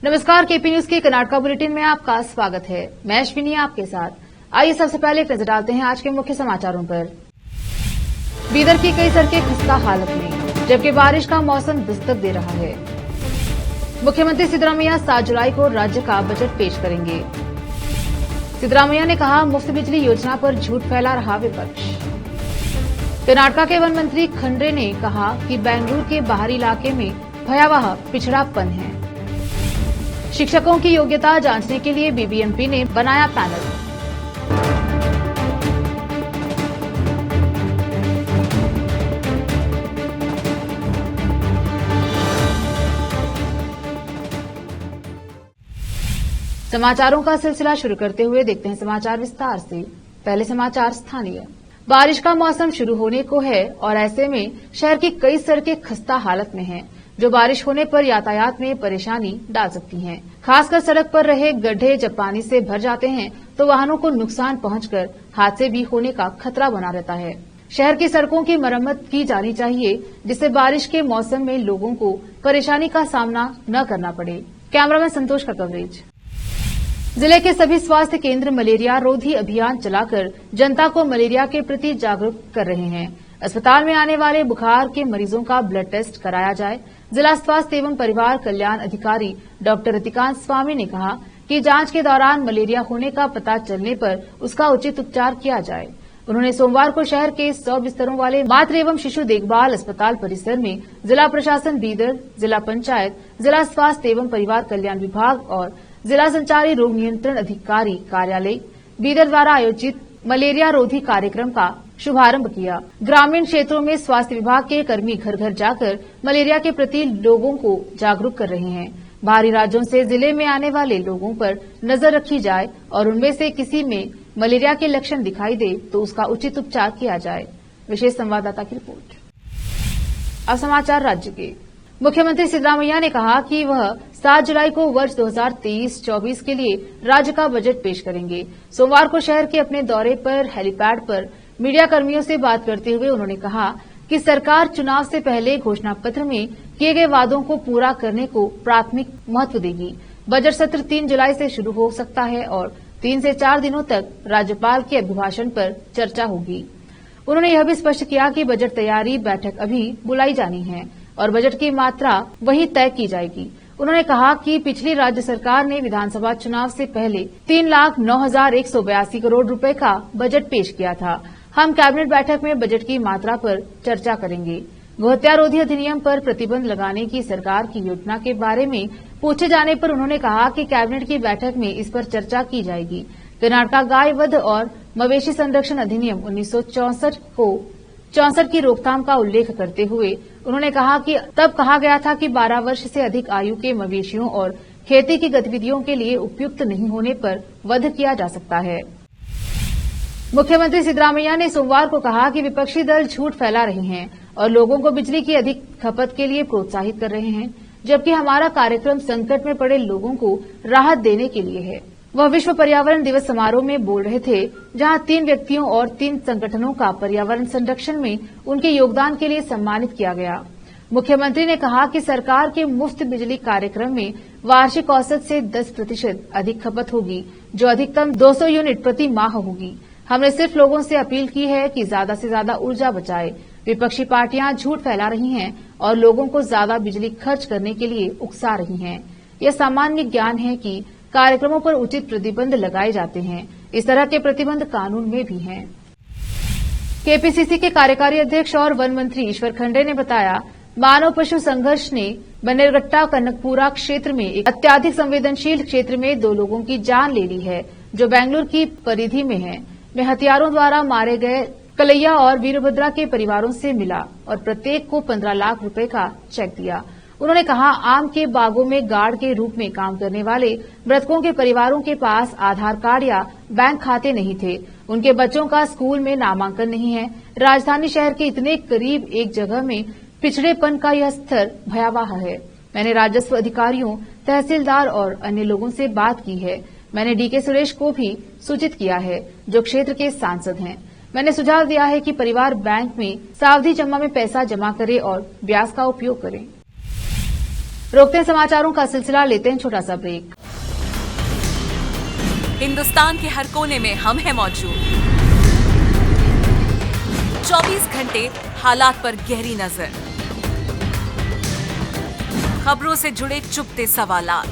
नमस्कार, KP news के Karnataka bulletin में आपका स्वागत है। मैं अश्विनी आपके साथ। आइए सबसे पहले एक नजर डालते हैं आज के मुख्य समाचारों पर। बीदर की कई सड़कें खस्ता हालत में, जबकि बारिश का मौसम दस्तक दे रहा है। मुख्यमंत्री सिद्धरामैया 7 जुलाई को राज्य का बजट पेश करेंगे। सिद्धरामैया ने कहा, मुफ्त बिजली योजना पर झूठ फैला रहा विपक्ष। कर्नाटका के वन मंत्री खंड्रे ने कहा कि बेंगलुरु के बाहरी इलाके में भयावह पिछड़ापन है। शिक्षकों की योग्यता जांचने के लिए बीबीएमपी ने बनाया पैनल। समाचारों का सिलसिला शुरू करते हुए देखते हैं समाचार विस्तार से। पहले समाचार स्थानीय। बारिश का मौसम शुरू होने को है और ऐसे में शहर की कई सड़कें खस्ता हालत में हैं, जो बारिश होने पर यातायात में परेशानी डाल सकती हैं। खासकर सड़क पर रहे गड्ढे जब पानी से भर जाते हैं तो वाहनों को नुकसान पहुंचकर हादसे भी होने का खतरा बना रहता है। शहर की सड़कों की मरम्मत की जानी चाहिए, जिससे बारिश के मौसम में लोगों को परेशानी का सामना न करना पड़े। कैमरामैन संतोष का कवरेज। जिले के सभी स्वास्थ्य केंद्र मलेरिया रोधी अभियान चलाकर जनता को मलेरिया के प्रति जागरूक कर रहे हैं। अस्पताल में आने वाले बुखार के मरीजों का ब्लड टेस्ट कराया जाए। जिला स्वास्थ्य एवं परिवार कल्याण अधिकारी डॉक्टर रतिकांत स्वामी ने कहा कि जांच के दौरान मलेरिया होने का पता चलने पर उसका उचित उपचार किया जाए। उन्होंने सोमवार को शहर के 100 बिस्तरों वाले मातृ एवं शिशु देखभाल अस्पताल परिसर में जिला प्रशासन बीदर, जिला पंचायत, जिला स्वास्थ्य एवं परिवार कल्याण विभाग और जिला संचारी रोग नियंत्रण अधिकारी कार्यालय बीदर द्वारा आयोजित मलेरिया रोधी कार्यक्रम का शुभारंभ किया। ग्रामीण क्षेत्रों में स्वास्थ्य विभाग के कर्मी घर घर जाकर मलेरिया के प्रति लोगों को जागरूक कर रहे हैं। बाहरी राज्यों से जिले में आने वाले लोगों पर नजर रखी जाए और उनमें से किसी में मलेरिया के लक्षण दिखाई दे तो उसका उचित उपचार किया जाए। विशेष संवाददाता की रिपोर्ट। अब समाचार राज्य के। मुख्यमंत्री सिद्धरामैया ने कहा कि वह 7 जुलाई को वर्ष 2023-24 के लिए राज्य का बजट पेश करेंगे। सोमवार को शहर के अपने दौरे पर हेलीपैड पर मीडिया कर्मियों से बात करते हुए उन्होंने कहा कि सरकार चुनाव से पहले घोषणा पत्र में किए गए वादों को पूरा करने को प्राथमिक महत्व देगी। बजट सत्र 3 जुलाई से शुरू हो सकता है और 3 से 4 दिनों तक राज्यपाल के अभिभाषण पर चर्चा होगी। उन्होंने यह भी स्पष्ट किया कि बजट तैयारी बैठक अभी बुलाई जानी है और बजट की मात्रा वही तय की जाएगी। उन्होंने कहा कि पिछली राज्य सरकार ने विधानसभा चुनाव से पहले 3,09,182 करोड़ रुपए का बजट पेश किया था। हम कैबिनेट बैठक में बजट की मात्रा पर चर्चा करेंगे। गोहत्या रोधी अधिनियम पर प्रतिबंध लगाने की सरकार की योजना के बारे में पूछे जाने पर उन्होंने कहा कि कैबिनेट की बैठक में इस पर चर्चा की जाएगी। कर्नाटका गाय वध और मवेशी संरक्षण अधिनियम 1964 की रोकथाम का उल्लेख करते हुए उन्होंने कहा कि तब कहा गया था कि 12 वर्ष से अधिक आयु के मवेशियों और खेती की गतिविधियों के लिए उपयुक्त नहीं होने पर वध किया जा सकता है। मुख्यमंत्री सिद्धरामैया ने सोमवार को कहा कि विपक्षी दल झूठ फैला रहे हैं और लोगों को बिजली की अधिक खपत के लिए प्रोत्साहित कर रहे हैं, जबकि हमारा कार्यक्रम संकट में पड़े लोगों को राहत देने के लिए है। वह विश्व पर्यावरण दिवस समारोह में बोल रहे थे, जहां 3 व्यक्तियों और 3 संगठनों का पर्यावरण संरक्षण में उनके योगदान के लिए सम्मानित किया गया। मुख्यमंत्री ने कहा कि सरकार के मुफ्त बिजली कार्यक्रम में वार्षिक औसत से 10% अधिक खपत होगी, जो अधिकतम 200 यूनिट प्रति माह होगी। हमने सिर्फ लोगों से अपील की है कि ज्यादा से ज्यादा ऊर्जा बचाएं। विपक्षी पार्टियां झूठ फैला रही हैं और लोगों को ज्यादा बिजली खर्च करने के लिए उकसा रही हैं। यह सामान्य ज्ञान है कि कार्यक्रमों पर उचित प्रतिबंध लगाए जाते हैं। इस तरह के प्रतिबंध कानून में भी हैं। केपीसीसी के कार्यकारी अध्यक्ष और वन मंत्री ईश्वर खंड्रे ने बताया, मानव पशु संघर्ष ने बन्नेरघट्टा कनकपुरा क्षेत्र में एक अत्याधिक संवेदनशील क्षेत्र में 2 लोगों की जान ले ली है, जो बेंगलुरु की परिधि में है। मैं हथियारों द्वारा मारे गए कलैया और वीरभद्रा के परिवारों से मिला और प्रत्येक को 15 लाख रुपए का चेक दिया। उन्होंने कहा, आम के बागों में गार्ड के रूप में काम करने वाले मृतकों के परिवारों के पास आधार कार्ड या बैंक खाते नहीं थे। उनके बच्चों का स्कूल में नामांकन नहीं है। राजधानी शहर के इतने करीब एक जगह में पिछड़ेपन का यह स्तर भयावह है। मैंने राजस्व अधिकारियों, तहसीलदार और अन्य लोगों से बात की है। मैंने डीके सुरेश को भी सूचित किया है, जो क्षेत्र के सांसद हैं। मैंने सुझाव दिया है कि परिवार बैंक में सावधि जमा में पैसा जमा करे और ब्याज का उपयोग करे। रोकते हैं समाचारों का सिलसिला, लेते हैं छोटा सा ब्रेक। हिंदुस्तान के हर कोने में हम हैं मौजूद। 24 घंटे हालात पर गहरी नजर, खबरों से जुड़े चुपते सवालात,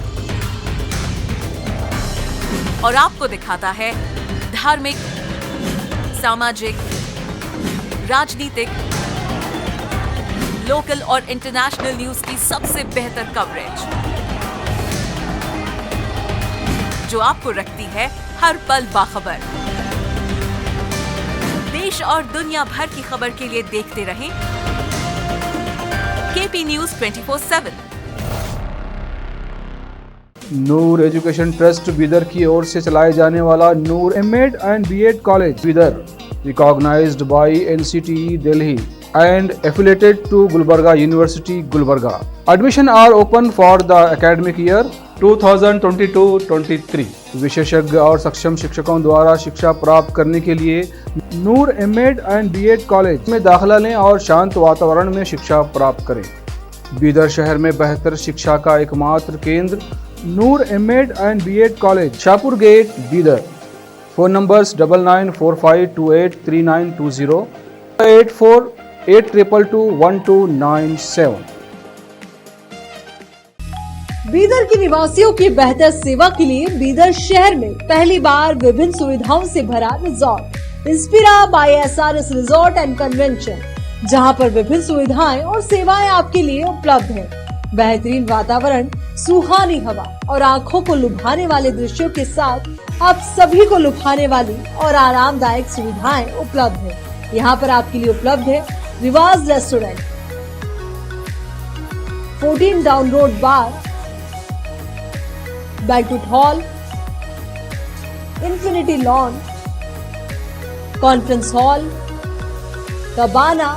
और आपको दिखाता है धार्मिक, सामाजिक, राजनीतिक, लोकल और इंटरनेशनल न्यूज की सबसे बेहतर कवरेज, जो आपको रखती है हर पल बाखबर। देश और दुनिया भर की खबर के लिए देखते रहें KP news 24/7। Noor education trust Bidar की ओर से चलाए जाने वाला Noor MEd and BEd college Bidar, recognised by NCTE Delhi and affiliated to Gulbarga University, Gulbarga. Admission are open for the academic year 2022-23. विशेषज्ञ और सक्षम शिक्षकों द्वारा शिक्षा प्राप्त करने के लिए नूर एमएड एंड बीएड कॉलेज में दाखिला लें और शांत वातावरण में शिक्षा प्राप्त करें। बीदर शहर में बेहतर शिक्षा का एकमात्र केंद्र Noor MEd and BEd college, Shahpur gate, Bidar. Phone numbers 9945283920, 8482221297। Bidar के निवासियों की बेहतर सेवा के लिए बीदर शहर में पहली बार विभिन्न सुविधाओं से भरा resort Inspira by SRS resort and convention, जहां पर विभिन्न सुविधाएं और सेवाएं आपके लिए उपलब्ध हैं। बेहतरीन वातावरण, सुहानी हवा और आंखों को लुभाने वाले दृश्यों के साथ आप सभी को लुभाने वाली और आरामदायक सुविधाएं उपलब्ध है। यहाँ पर आपके लिए उपलब्ध है Riwaz restaurant, 14 down road bar, banquet hall, infinity lawn, conference hall, cabana,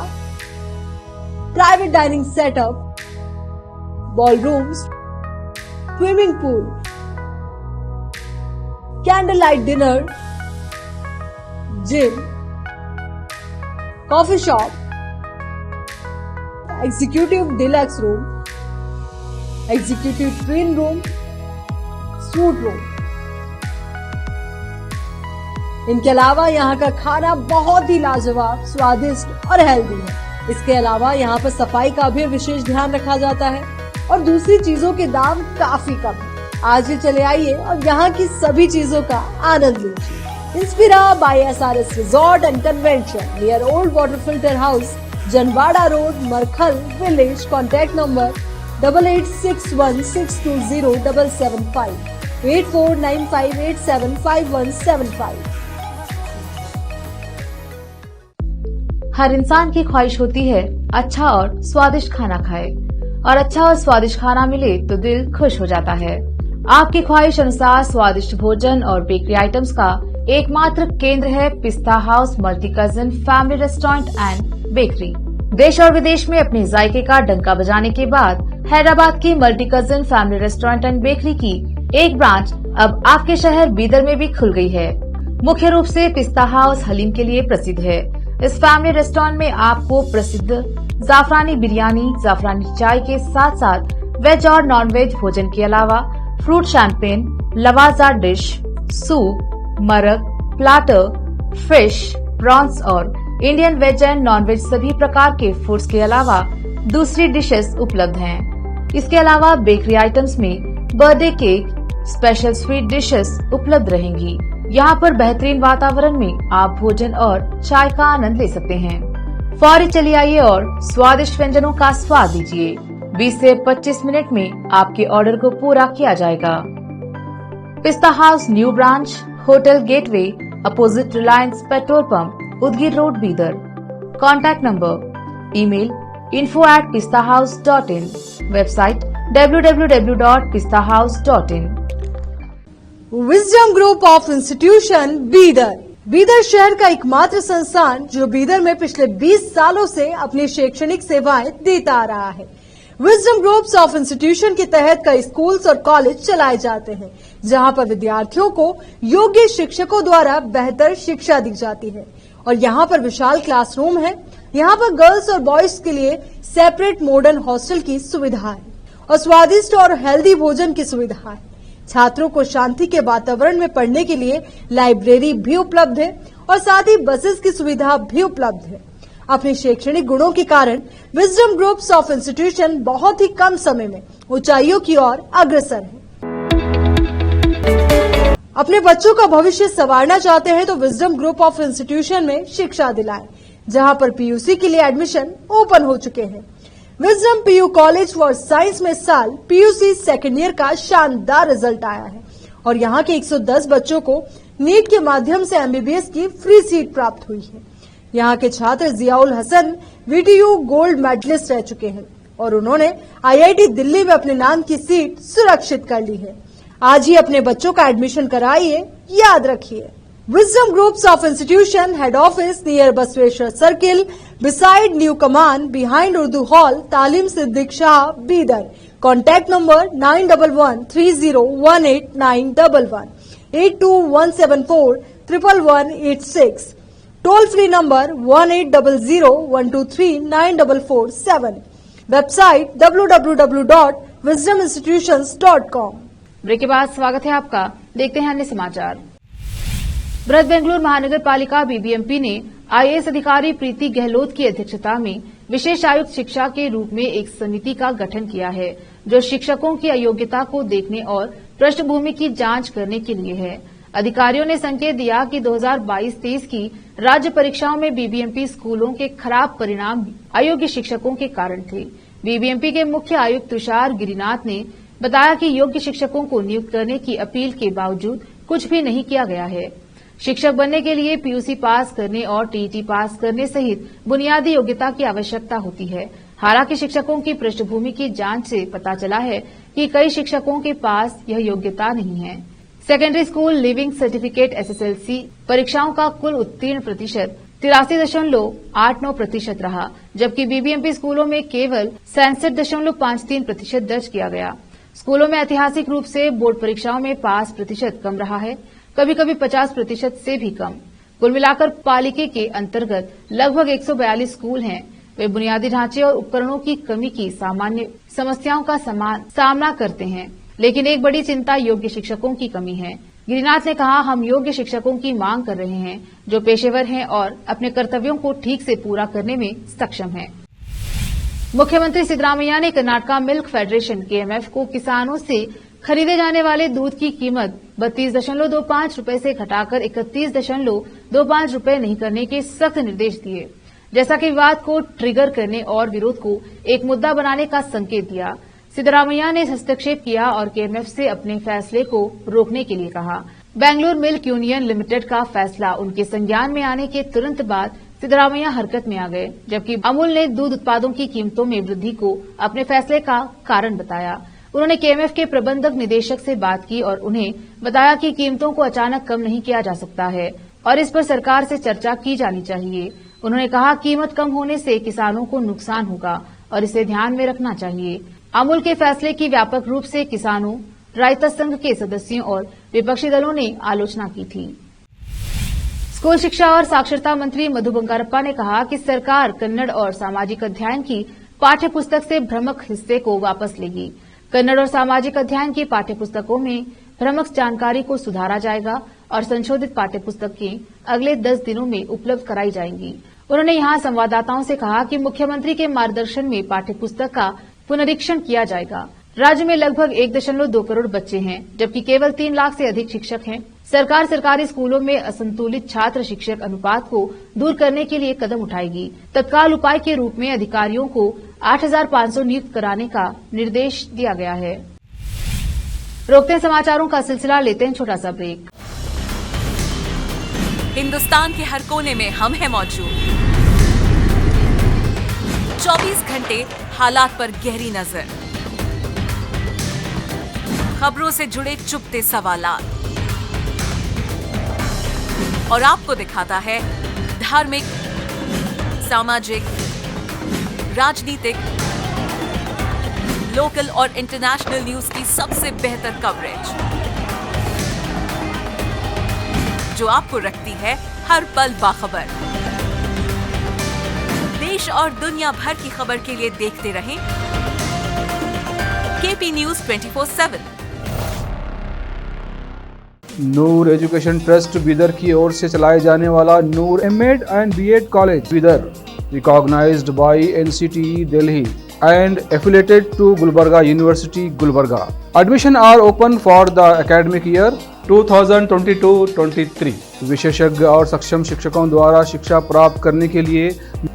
private dining setup, ballrooms, swimming pool, candle light dinner, gym, coffee shop, executive deluxe room, executive twin room, suite room. इनके अलावा यहाँ का खाना बहुत ही लाजवाब, स्वादिष्ट और healthy है। इसके अलावा यहाँ पर सफाई का भी विशेष ध्यान रखा जाता है और दूसरी चीजों के दाम काफी कम है। आज ही चले आइए और यहाँ की सभी चीजों का आनंद लीजिए। Inspira by SRS resort and convention, near old water filter house, Janwada road, Markhal village. Contact number 8861620775, 8495875175। हर इंसान की ख्वाहिश होती है अच्छा और स्वादिष्ट खाना खाए, और अच्छा और स्वादिष्ट खाना मिले तो दिल खुश हो जाता है। आपकी ख्वाहिश अनुसार स्वादिष्ट भोजन और बेकरी आइटम्स का एकमात्र केंद्र है पिस्ता house multi cousin family restaurant and bakery. देश और विदेश में अपने जायके का डंका बजाने के बाद हैदराबाद की multi cousin family restaurant and bakery की एक ब्रांच अब आपके शहर बीदर में भी खुल गई है। मुख्य रूप से पिस्ता हाउस हलीम के लिए प्रसिद्ध है। इस फैमिली रेस्टोरेंट में आपको प्रसिद्ध जाफरानी बिरयानी, जाफरानी चाय के साथ साथ वेज और नॉन वेज भोजन के अलावा fruit champagne, Lavazza dish, soup, मरक, प्लाटर, फिश, प्रॉन्स और Indian veg and non veg सभी प्रकार के फूड्स के अलावा दूसरी डिशेस उपलब्ध हैं। इसके अलावा बेकरी आइटम्स में birthday cake, special sweet dishes उपलब्ध रहेंगी। यहाँ पर बेहतरीन वातावरण में आप भोजन और चाय का आनंद ले सकते हैं। फौरी चलिए आइए और स्वादिष्ट व्यंजनों का स्वाद लीजिए। 20 से 25 मिनट में आपके ऑर्डर को पूरा किया जाएगा। पिस्ता house new branch, hotel gateway, opposite Reliance petrol pump, Udgir road, Bidar. Contact number, email info@pistahouse.in, website www.pistahouse.in। Wisdom group of institution Bidar, Bidar शहर का एकमात्र संस्थान जो बीदर में पिछले 20 सालों से अपनी शैक्षणिक सेवाएं देता आ रहा है। विजडम ग्रुप्स ऑफ इंस्टीट्यूशन के तहत कई स्कूल्स और कॉलेज चलाए जाते हैं, जहां पर विद्यार्थियों को योग्य शिक्षकों द्वारा बेहतर शिक्षा दी जाती है। और यहाँ पर विशाल क्लासरूम है। यहाँ पर गर्ल्स और बॉयज के लिए सेपरेट मॉडर्न हॉस्टल की सुविधा है और स्वादिष्ट और हेल्दी भोजन की सुविधा है। छात्रों को शांति के वातावरण में पढ़ने के लिए लाइब्रेरी भी उपलब्ध है और साथ ही बसेस की सुविधा भी उपलब्ध है। अपने शैक्षणिक गुणों के कारण विजडम ग्रुप्स ऑफ इंस्टीट्यूशन बहुत ही कम समय में ऊंचाइयों की ओर अग्रसर है। अपने बच्चों का भविष्य संवारना चाहते हैं तो विजडम ग्रुप ऑफ इंस्टीट्यूशन में शिक्षा दिलाएं, जहां पर पीयूसी के लिए एडमिशन ओपन हो चुके हैं। Wisdom PU college for science में इस साल पीयूसी सेकेंड ईयर का शानदार रिजल्ट आया है और यहां के 110 बच्चों को नीट के माध्यम से एमबीबीएस की फ्री सीट प्राप्त हुई है। यहां के छात्र Ziaul Hasan VTU gold medallist रह चुके हैं और उन्होंने आईआईटी दिल्ली में अपने नाम की सीट सुरक्षित कर ली है। आज ही अपने बच्चों का एडमिशन कराइए, याद रखिए। Wisdom groups of institution head office near Basaveshwar circle beside new कमान behind Urdu hall Taleem Siddiq Shah Bidar. Contact number 9130189111 8217411186। Toll free number 180012394447। Website www.wisdominstitutions.com। Break के बाद स्वागत है आपका। देखते हैं अन्य समाचार। बृहद बेंगलुरु महानगर पालिका बीबीएमपी ने आईएएस अधिकारी प्रीति गहलोत की अध्यक्षता में विशेष आयुक्त शिक्षा के रूप में एक समिति का गठन किया है, जो शिक्षकों की अयोग्यता को देखने और पृष्ठभूमि की जांच करने के लिए है। अधिकारियों ने संकेत दिया कि 2022-23 की राज्य परीक्षाओं में बीबीएमपी स्कूलों के खराब परिणाम अयोग्य शिक्षकों के कारण थे। बीबीएमपी के मुख्य आयुक्त तुषार गिरिनाथ ने बताया कि योग्य शिक्षकों को नियुक्त करने की अपील के बावजूद कुछ भी नहीं किया गया है। शिक्षक बनने के लिए पीयूसी पास करने और टीईटी पास करने सहित बुनियादी योग्यता की आवश्यकता होती है। हालांकि शिक्षकों की पृष्ठभूमि की जांच से पता चला है कि कई शिक्षकों के पास यह योग्यता नहीं है। Secondary school leaving certificate SSLC परीक्षाओं का कुल उत्तीर्ण प्रतिशत 83.89% रहा, जबकि बीबीएमपी स्कूलों में केवल 67.53% दर्ज किया गया। स्कूलों में ऐतिहासिक रूप से बोर्ड परीक्षाओं में पास प्रतिशत कम रहा है, कभी कभी 50% से भी कम। कुल मिलाकर पालिके के अंतर्गत लगभग 142 स्कूल हैं। वे बुनियादी ढांचे और उपकरणों की कमी की सामान्य समस्याओं का सामना करते हैं, लेकिन एक बड़ी चिंता योग्य शिक्षकों की कमी है। गिरिनाथ ने कहा, हम योग्य शिक्षकों की मांग कर रहे हैं जो पेशेवर हैं और अपने कर्तव्यों को ठीक से पूरा करने में सक्षम हैं। मुख्यमंत्री सिद्धरामैया ने कर्नाटका मिल्क फेडरेशन केएमएफ को किसानों से खरीदे जाने वाले दूध की कीमत 32.25 रुपए से घटाकर 31.25 रुपए नहीं करने के सख्त निर्देश दिए, जैसा कि विवाद को ट्रिगर करने और विरोध को एक मुद्दा बनाने का संकेत दिया। सिद्धरामैया ने हस्तक्षेप किया और केएमएफ से अपने फैसले को रोकने के लिए कहा। बेंगलुरु मिल्क यूनियन लिमिटेड का फैसला उनके संज्ञान में आने के तुरंत बाद सिद्धरामैया हरकत में आ गए, जबकि अमूल ने दूध उत्पादों की कीमतों में वृद्धि को अपने फैसले का कारण बताया। उन्होंने केएमएफ के प्रबंधक निदेशक से बात की और उन्हें बताया कि कीमतों को अचानक कम नहीं किया जा सकता है और इस पर सरकार से चर्चा की जानी चाहिए। उन्होंने कहा, कीमत कम होने से किसानों को नुकसान होगा और इसे ध्यान में रखना चाहिए। अमूल के फैसले की व्यापक रूप से किसानों, रायता संघ के सदस्यों और विपक्षी दलों ने आलोचना की थी। स्कूल शिक्षा और साक्षरता मंत्री मधु बंगारप्पा ने कहा कि सरकार कन्नड़ और सामाजिक अध्ययन की पाठ्य पुस्तक से भ्रामक हिस्से को वापस लेगी। कन्नड़ और सामाजिक अध्ययन की पाठ्य पुस्तकों में भ्रामक जानकारी को सुधारा जाएगा और संशोधित पाठ्य पुस्तकें अगले 10 दिनों में उपलब्ध कराई जाएंगी। उन्होंने यहां संवाददाताओं से कहा कि मुख्यमंत्री के मार्गदर्शन में पाठ्य पुस्तक का पुनरीक्षण किया जाएगा। राज्य में लगभग 1.2 करोड़ बच्चे हैं, जबकि केवल 3 लाख से अधिक शिक्षक हैं। सरकार सरकारी स्कूलों में असंतुलित छात्र शिक्षक अनुपात को दूर करने के लिए कदम उठाएगी। तत्काल उपाय के रूप में अधिकारियों को 8,500 नियुक्त कराने का निर्देश दिया गया है। रोकते हैं समाचारों का सिलसिला, लेते हैं छोटा सा ब्रेक। हिंदुस्तान के हर कोने में हम हैं मौजूद। 24 घंटे हालात पर गहरी नजर, खबरों से जुड़े चुपते सवालात और आपको दिखाता है धार्मिक, सामाजिक, राजनीतिक, लोकल और इंटरनेशनल न्यूज की सबसे बेहतर कवरेज, जो आपको रखती है हर पल बाखबर। देश और दुनिया भर की खबर के लिए देखते रहें KP News 24/7। Noor education trust Bidar की ओर से चलाए जाने वाला Noor MEd and BEd college Bidar, recognised by NCTE Delhi and affiliated to Gulbarga University, Gulbarga. Admission are open for the academic year 2022-23. विशेषज्ञ और सक्षम शिक्षकों द्वारा शिक्षा प्राप्त करने के लिए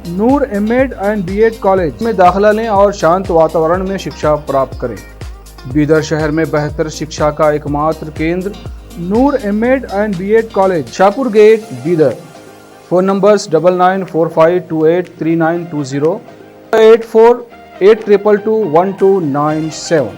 नूर एमएड एंड बीएड कॉलेज में दाखिला लें और शांत वातावरण में शिक्षा प्राप्त करें। बीदर शहर में बेहतर शिक्षा का एकमात्र केंद्र Noor MEd and BEd college, Shahpur gate, Bidar. Phone numbers 9945283920, 8482221297।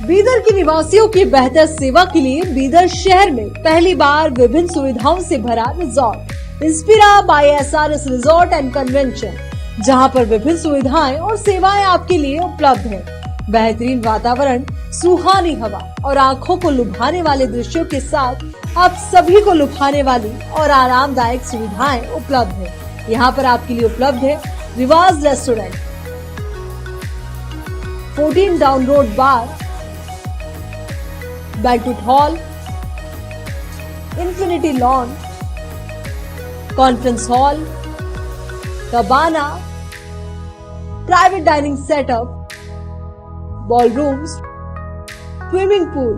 Bidar के निवासियों की बेहतर सेवा के लिए बीदर शहर में पहली बार विभिन्न सुविधाओं से भरा resort Inspira by SRS resort and convention, जहां पर विभिन्न सुविधाएं और सेवाएं आपके लिए उपलब्ध हैं। बेहतरीन वातावरण, सुहानी हवा और आंखों को लुभाने वाले दृश्यों के साथ आप सभी को लुभाने वाली और आरामदायक सुविधाएं उपलब्ध है। यहाँ पर आपके लिए उपलब्ध है Riwaz restaurant, 14 down road bar, banquet hall, infinity lawn, conference hall, cabana, private dining setup, ballrooms, swimming pool,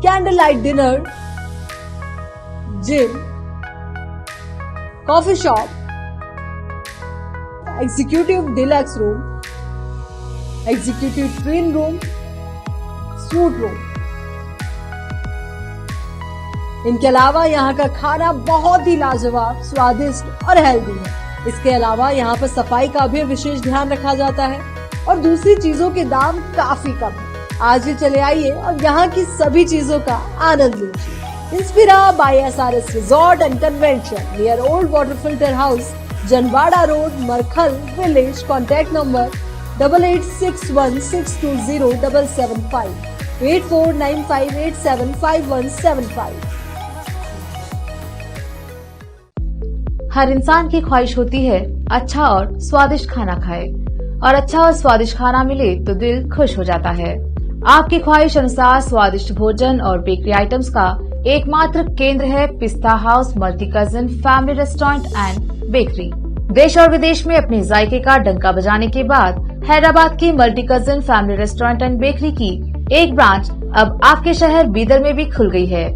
candle light dinner, gym, coffee shop, executive deluxe room, executive twin room, suite room. इनके अलावा यहाँ का खाना बहुत ही लाजवाब, स्वादिष्ट और healthy है। इसके अलावा यहाँ पर सफाई का भी विशेष ध्यान रखा जाता है और दूसरी चीजों के दाम काफी कम है। आज ही चले आइए और यहाँ की सभी चीजों का आनंद लीजिए। Inspira by SRS resort and convention, near old water filter house, Janwada road, Markhal village. Contact number 8861620775, 8495875175। हर इंसान की ख्वाहिश होती है अच्छा और स्वादिष्ट खाना खाए, और अच्छा और स्वादिष्ट खाना मिले तो दिल खुश हो जाता है। आपकी ख्वाहिश अनुसार स्वादिष्ट भोजन और बेकरी आइटम्स का एकमात्र केंद्र है पिस्ता house multi cousin family restaurant and bakery. देश और विदेश में अपने जायके का डंका बजाने के बाद हैदराबाद की multi cousin family restaurant and bakery की एक ब्रांच अब आपके शहर बीदर में भी खुल गई है।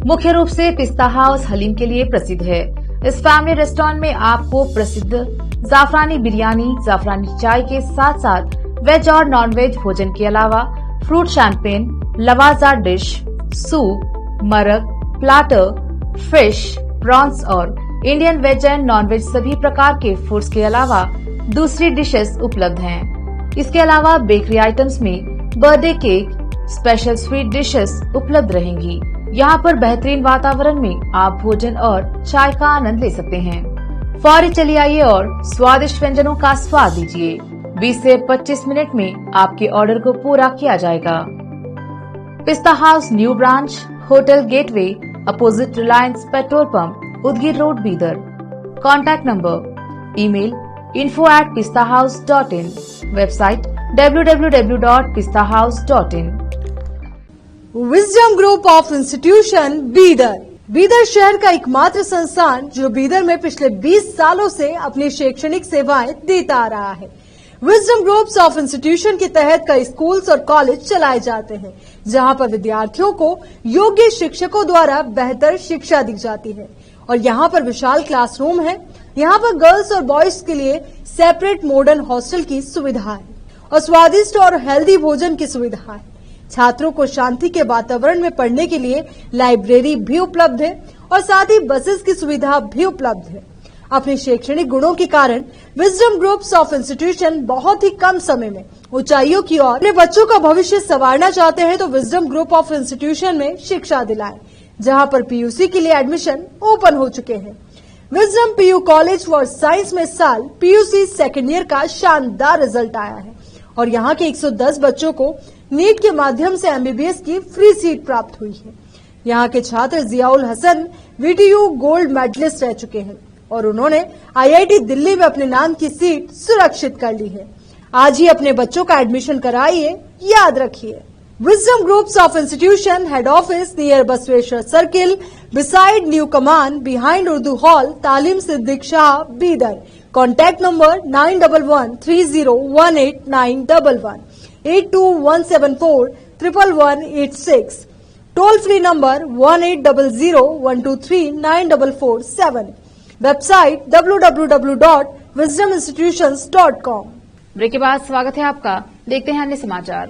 मुख्य रूप से पिस्ता हाउस हलीम के लिए प्रसिद्ध है। इस फैमिली रेस्टोरेंट में आपको प्रसिद्ध जाफरानी बिरयानी, जाफरानी चाय के साथ साथ वेज और नॉन वेज भोजन के अलावा fruit champagne, Lavazza dish, soup, मरक, प्लाटर, फिश, प्रॉन्स और Indian veg and non veg सभी प्रकार के फूड्स के अलावा दूसरी डिशेस उपलब्ध हैं। इसके अलावा बेकरी आइटम्स में birthday cake, special sweet dishes उपलब्ध रहेंगी। यहाँ पर बेहतरीन वातावरण में आप भोजन और चाय का आनंद ले सकते हैं। फौरी चलिए आइए और स्वादिष्ट व्यंजनों का स्वाद लीजिए। 20 से 25 मिनट में आपके ऑर्डर को पूरा किया जाएगा। पिस्ता house new branch, hotel gateway, opposite Reliance petrol pump, Udgir road, Bidar. Contact number, email info@pistahouse.in, website www.pistahouse.in। Wisdom group of institution Bidar, Bidar शहर का एकमात्र संस्थान जो बीदर में पिछले 20 सालों से अपनी शैक्षणिक सेवाएं देता आ रहा है। विजडम ग्रुप्स ऑफ इंस्टीट्यूशन के तहत कई स्कूल्स और कॉलेज चलाए जाते हैं, जहां पर विद्यार्थियों को योग्य शिक्षकों द्वारा बेहतर शिक्षा दी जाती है। और यहाँ पर विशाल क्लासरूम है। यहाँ पर गर्ल्स और बॉयज के लिए सेपरेट मॉडर्न हॉस्टल की सुविधा है और स्वादिष्ट और हेल्दी भोजन की सुविधा है। छात्रों को शांति के वातावरण में पढ़ने के लिए लाइब्रेरी भी उपलब्ध है और साथ ही बसेस की सुविधा भी उपलब्ध है। अपने शैक्षणिक गुणों के कारण विजडम ग्रुप्स ऑफ इंस्टीट्यूशन बहुत ही कम समय में ऊंचाइयों की ओर अपने बच्चों का भविष्य संवारना चाहते हैं तो विजडम ग्रुप ऑफ इंस्टीट्यूशन में शिक्षा दिलाएं, जहां पर PUC के लिए एडमिशन ओपन हो चुके हैं। Wisdom PU college for science में इस साल PUC सेकेंड ईयर का शानदार रिजल्ट आया है और यहाँ के 110 बच्चों को नीट के माध्यम से MBBS की फ्री सीट प्राप्त हुई है। यहाँ के छात्र Ziaul Hasan VTU gold medallist रह चुके हैं और उन्होंने IIT दिल्ली में अपने नाम की सीट सुरक्षित कर ली है। आज ही अपने बच्चों का एडमिशन कराइए, याद रखिए। Wisdom Groups of Institution Head Office near Basweshwar Circle beside New Command behind Urdu Hall, Talim Siddiq Shah, Bidar. Contact number 9113018911 8217411186. Toll free number 180012394447. Website www.wisdominstitutions.com. Break के बाद स्वागत है आपका। देखते हैं अन्य समाचार।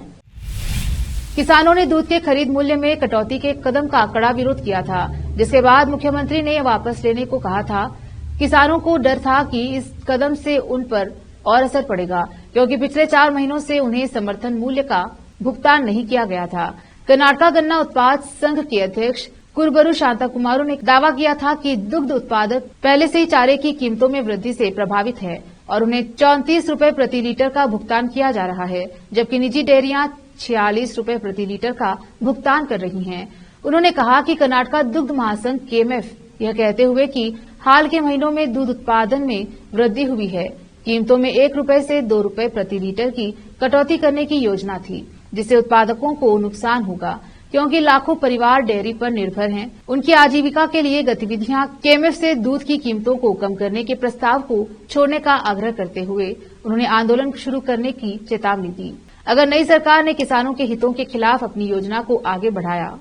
किसानों ने दूध के खरीद मूल्य में कटौती के कदम का कड़ा विरोध किया था, जिसके बाद मुख्यमंत्री ने वापस लेने को कहा था। किसानों को डर था कि इस कदम से उन पर और असर पड़ेगा, क्योंकि पिछले 4 महीनों से उन्हें समर्थन मूल्य का भुगतान नहीं किया गया था। कर्नाटका गन्ना उत्पाद संघ के अध्यक्ष कुरबरू शांता कुमारू ने दावा किया था कि दुग्ध उत्पादक पहले से ही चारे की कीमतों में वृद्धि से प्रभावित है और उन्हें 34 रुपए प्रति लीटर का भुगतान किया जा रहा है, जबकि निजी डेयरियां 46 रुपए प्रति लीटर का भुगतान कर रही हैं। उन्होंने कहा कि कर्नाटका दुग्ध महासंघ KMF यह कहते हुए कि हाल के महीनों में दूध उत्पादन में वृद्धि हुई है, कीमतों में 1 रुपए से 2 रुपए प्रति लीटर की कटौती करने की योजना थी, जिससे उत्पादकों को नुकसान होगा, क्योंकि लाखों परिवार डेयरी पर निर्भर हैं। उनकी आजीविका के लिए गतिविधियां KMF से दूध की कीमतों को कम करने के प्रस्ताव को छोड़ने का आग्रह करते हुए उन्होंने आंदोलन शुरू करने की चेतावनी दी अगर नई सरकार ने किसानों के हितों के खिलाफ अपनी योजना को आगे बढ़ाया।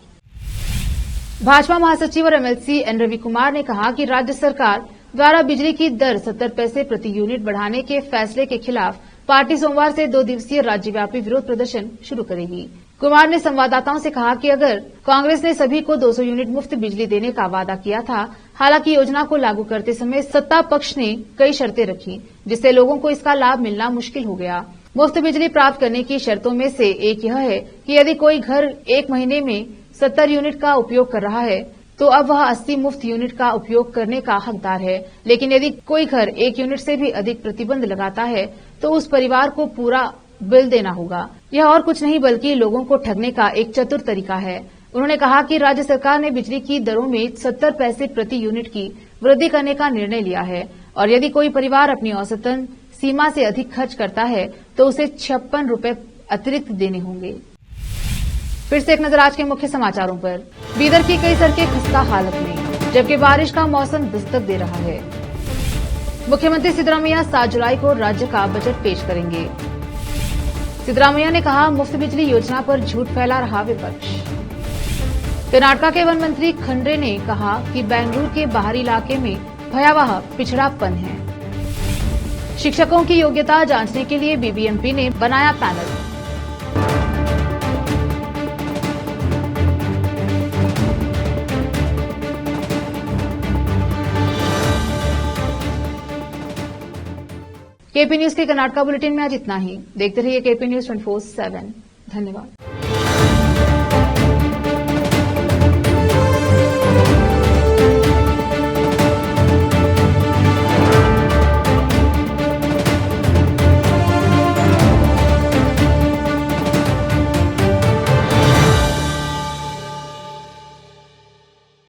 भाजपा महासचिव और MLC N रवि कुमार ने कहा कि राज्य सरकार द्वारा बिजली की दर 70 पैसे प्रति यूनिट बढ़ाने के फैसले के खिलाफ पार्टी सोमवार से 2 दिवसीय राज्यव्यापी विरोध प्रदर्शन शुरू करेगी। कुमार ने संवाददाताओं से कहा कि अगर कांग्रेस ने सभी को 200 यूनिट मुफ्त बिजली देने का वादा किया था, हालांकि योजना को लागू करते समय सत्ता पक्ष ने कई शर्तें रखी, जिससे लोगों को इसका लाभ मिलना मुश्किल हो गया। मुफ्त बिजली प्राप्त करने की शर्तों में से एक यह है कि यदि कोई घर 1 महीने में 70 यूनिट का उपयोग कर रहा है, तो अब वह 80 मुफ्त यूनिट का उपयोग करने का हकदार है। लेकिन यदि कोई घर 1 यूनिट से भी अधिक प्रतिबंध लगाता है, तो उस परिवार को पूरा बिल देना होगा। यह और कुछ नहीं बल्कि लोगों को ठगने का एक चतुर तरीका है। उन्होंने कहा कि राज्य सरकार ने बिजली की दरों में 70 पैसे प्रति यूनिट की वृद्धि करने का निर्णय लिया है और यदि कोई परिवार अपनी औसतन सीमा से अधिक खर्च करता है तो उसे 56 रुपए अतिरिक्त देने होंगे। फिर से एक नजर आज के मुख्य समाचारों पर। बीदर की कई सड़कें खस्ता हालत में, जबकि बारिश का मौसम दस्तक दे रहा है। मुख्यमंत्री सिद्धरामैया 7 जुलाई को राज्य का बजट पेश करेंगे। सिद्धरामैया ने कहा, मुफ्त बिजली योजना पर झूठ फैला रहा विपक्ष। कर्नाटका के वन मंत्री खंड्रे ने कहा कि बेंगलुरु के बाहरी इलाके में भयावह पिछड़ापन है। शिक्षकों की योग्यता जांचने के लिए BBMP ने बनाया पैनल। KP न्यूज के कर्नाटका बुलेटिन में आज इतना ही। देखते रहिए KP News 24/7। धन्यवाद।